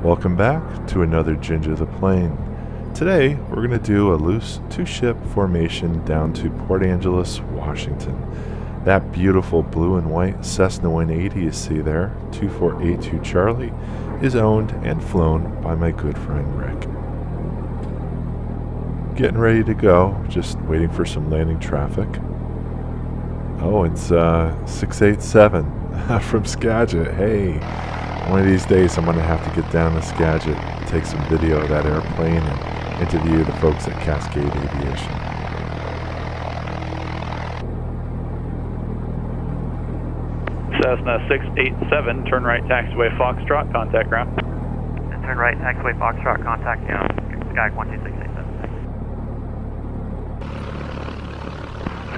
Welcome back to another Ginger the Plane. Today we're going to do a loose two-ship formation down to Port Angeles, Washington. That beautiful blue and white Cessna 180 you see there, 2482 Charlie, is owned and flown by my good friend Rick. Getting ready to go, just waiting for some landing traffic. Oh, it's 687 from Skagit. Hey, one of these days I'm going to have to get down to Skagit, take some video of that airplane and interview the folks at Cascade Aviation. Cessna 687, turn right taxiway Foxtrot, contact ground. And turn right taxiway Foxtrot, contact down, Skyhawk 12687.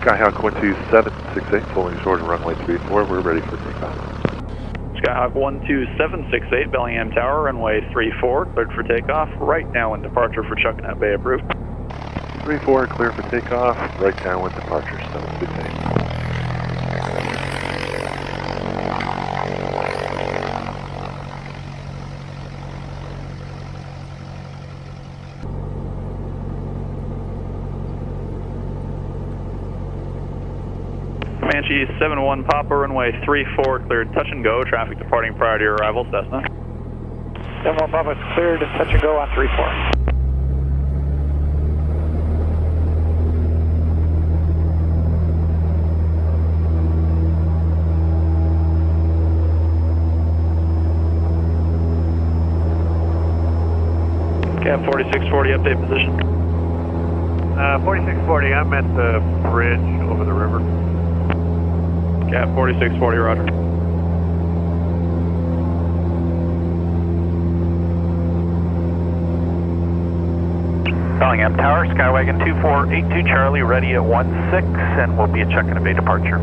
Skyhawk 12768, pulling short of runway 34, we're ready for takeoff. Skyhawk 12768, Bellingham Tower, runway 34, cleared for takeoff, right now in departure for Chuckanut Bay, approved. 34, clear for takeoff, right now with departure, so good day. Comanche 71 Papa, runway 34, cleared touch and go, traffic departing prior to your arrival, Cessna. 71 Papa is cleared, touch and go on 34. Cab 4640, update position. 4640, I'm at the bridge over the river. Cab 4640, roger. Bellingham Tower, Skywagon 2482 Charlie, ready at 16, and we'll be at Chuckanut Bay departure.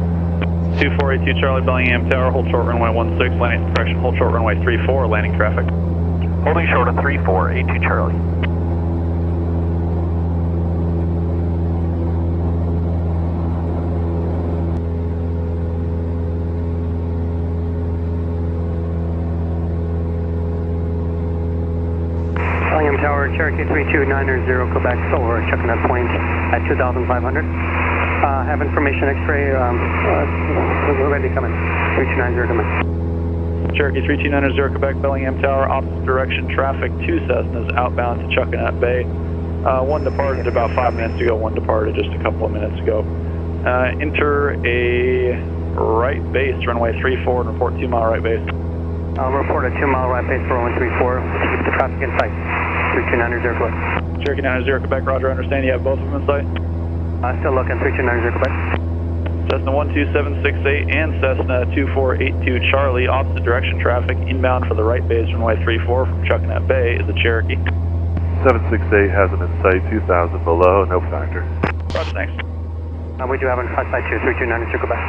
2482 Charlie, Bellingham Tower, hold short runway 16, landing correction, hold short runway 34, landing traffic. Holding short on 3482 Charlie. Bellingham Tower, Cherokee 3290 Quebec, over Chuckanut Point at 2,500. Have information X-ray, we're ready to come in. 3290 come in. Cherokee 3290 Quebec, Bellingham Tower, opposite direction, traffic, 2 Cessnas outbound to Chuckanut Bay. One departed about 5 minutes ago, one departed just a couple of minutes ago. Enter a right base, runway 34, and report 2 mile right base. I'll report a 2 mile right base for 134, keep the traffic in sight. 3290 Quebec. Cherokee 90 Quebec, roger, understand you have both of them in sight? Still looking, 3290 Quebec. Cessna 12768 and Cessna 2482 Charlie, opposite direction traffic, inbound for the right base, runway 34 from Chuckanut Bay is a Cherokee. 768 has them in sight, 2,000 below, no factor. Roger, thanks. We do have in front side 3290 Quebec.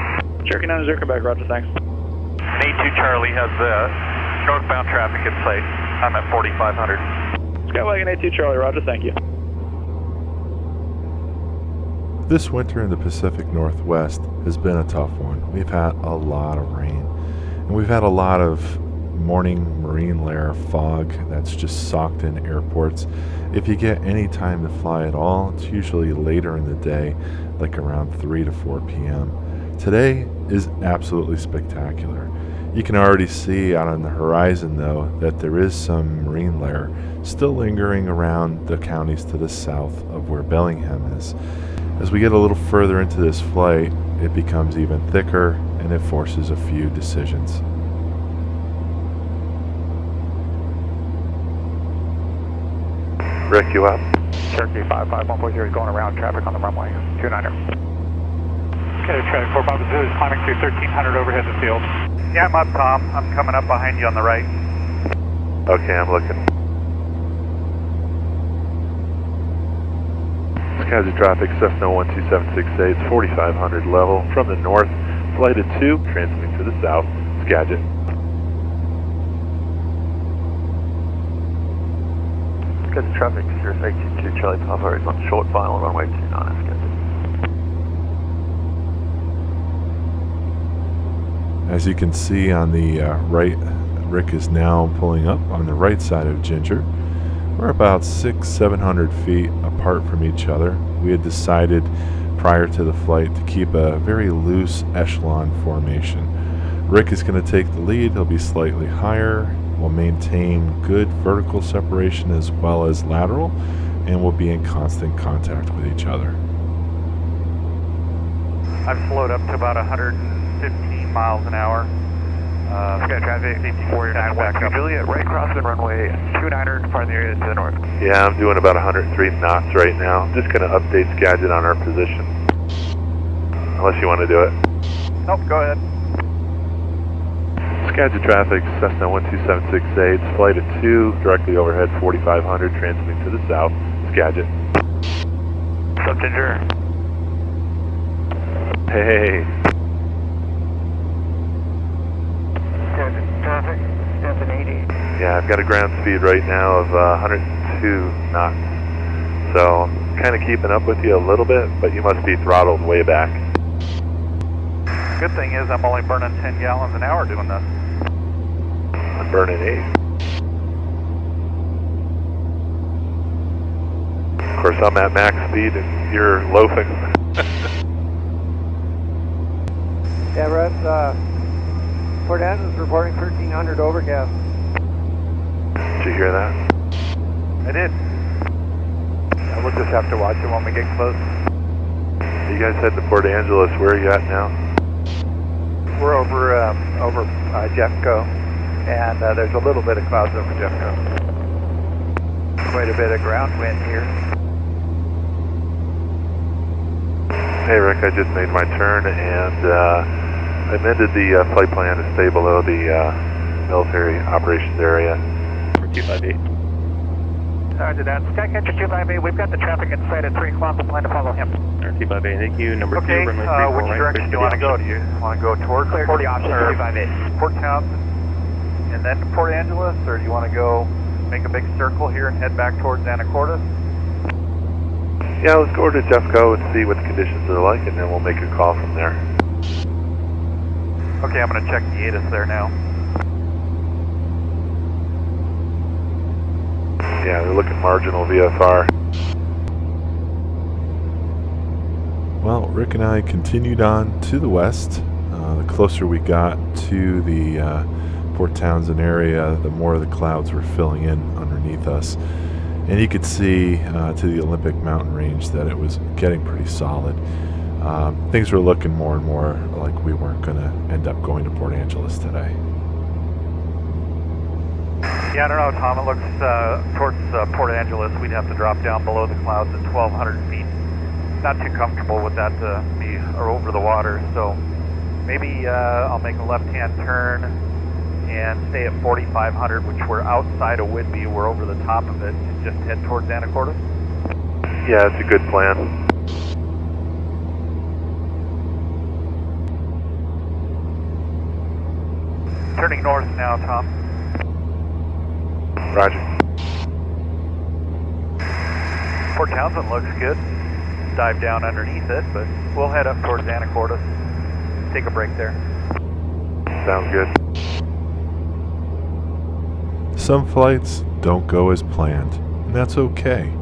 Cherokee 90 Quebec, roger, thanks. 82 Charlie has northbound traffic in sight. I'm at 4500. Skywagon 82 Charlie, roger, thank you. This winter in the Pacific Northwest has been a tough one. We've had a lot of rain, and we've had a lot of morning marine layer fog that's just socked in airports. If you get any time to fly at all, it's usually later in the day, like around 3 to 4 p.m. Today is absolutely spectacular. You can already see out on the horizon, though, that there is some marine layer still lingering around the counties to the south of where Bellingham is. As we get a little further into this flight, it becomes even thicker and it forces a few decisions. Rick, you up? Cherokee 55140 is going around traffic on the runway 29er. Okay, traffic 4 Papa Zulu is climbing through 1300 overhead the field. Yeah, I'm up, Tom. I'm coming up behind you on the right. Okay, I'm looking. Skagit traffic, Cessna 12768, it's 4500 level from the north, flight at 2, transmitting to the south, Skagit. Skagit traffic, 082 Charlie Papa is on short final runway 29 Skagit. As you can see on the right Rick is now pulling up on the right side of Ginger. We're about 600-700 feet apart from each other. We had decided prior to the flight to keep a very loose echelon formation. Rick is going to take the lead. He'll be slightly higher. We'll maintain good vertical separation as well as lateral, and we'll be in constant contact with each other. I've slowed up to about 115 miles an hour. Got traffic, safety 491 Juliet, right across the runway, 29er, farther area to the north. Yeah, I'm doing about 103 knots right now. Just going to update Skagit on our position. Unless you want to do it. Nope, go ahead. Skagit traffic, Cessna 12768, flight of 2, directly overhead 4500, transmitting to the south, Skagit. What's up, Ginger? Hey. Traffic, 780. Yeah, I've got a ground speed right now of 102 knots. So I'm kind of keeping up with you a little bit, but you must be throttled way back. Good thing is I'm only burning 10 gallons an hour doing this. I'm burning 8. Of course, I'm at max speed and you're loafing. Yeah, Russ, Port Angeles reporting 1300 overcast. Did you hear that? I did. Yeah, we'll just have to watch it when we get close. You guys head to Port Angeles. Where are you at now? We're over Jeffco, and there's a little bit of clouds over Jeffco. Quite a bit of ground wind here. Hey Rick, I just made my turn and I amended the flight plan to stay below the military operations area. For 258. Roger that. Skycatcher 258, we've got the traffic in sight at 3 o'clock. We'll plan to follow him. 258, thank you. Number 2, runway 34 right. Which direction do you want to go? Do you want to go towards Port Townsend and then to Port Angeles, or do you want to go make a big circle here and head back towards Anacortes? Yeah, let's go over to Jeffco and see what the conditions are like, and then we'll make a call from there. Okay, I'm going to check the ATIS there now. Yeah, they're looking marginal VFR. Well, Rick and I continued on to the west. The closer we got to the Port Townsend area, the more the clouds were filling in underneath us. And you could see to the Olympic mountain range that it was getting pretty solid. Things were looking more and more like we weren't going to end up going to Port Angeles today. Yeah, I don't know, Tom. It looks towards Port Angeles, we'd have to drop down below the clouds at 1,200 feet. Not too comfortable with that to be or over the water, so maybe I'll make a left-hand turn and stay at 4,500, which we're outside of Whidbey. We're over the top of it, and just head towards Anacortes. Yeah, it's a good plan. Turning north now, Tom. Roger. Port Townsend looks good. Dive down underneath it, but we'll head up towards Anacortes. Take a break there. Sounds good. Some flights don't go as planned, and that's okay.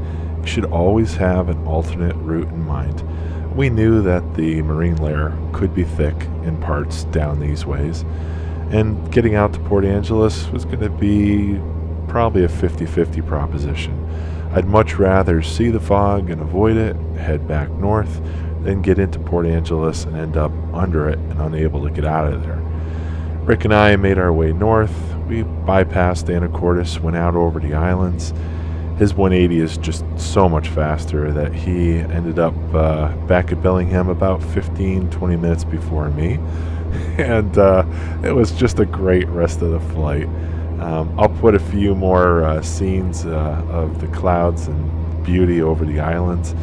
You should always have an alternate route in mind. We knew that the marine layer could be thick in parts down these ways, and getting out to Port Angeles was going to be probably a 50-50 proposition. I'd much rather see the fog and avoid it, head back north, than get into Port Angeles and end up under it and unable to get out of there. Rick and I made our way north. We bypassed Anacortes, went out over the islands. His 180 is just so much faster that he ended up back at Bellingham about 15-20 minutes before me. And it was just a great rest of the flight. I'll put a few more scenes of the clouds and beauty over the islands.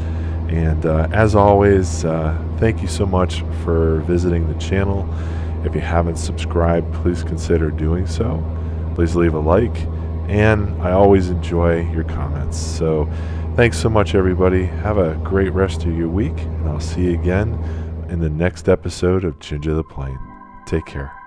And as always, thank you so much for visiting the channel. If you haven't subscribed, please consider doing so. Please leave a like. And I always enjoy your comments. So thanks so much, everybody. Have a great rest of your week. And I'll see you again in the next episode of Ginger the Plane. Take care.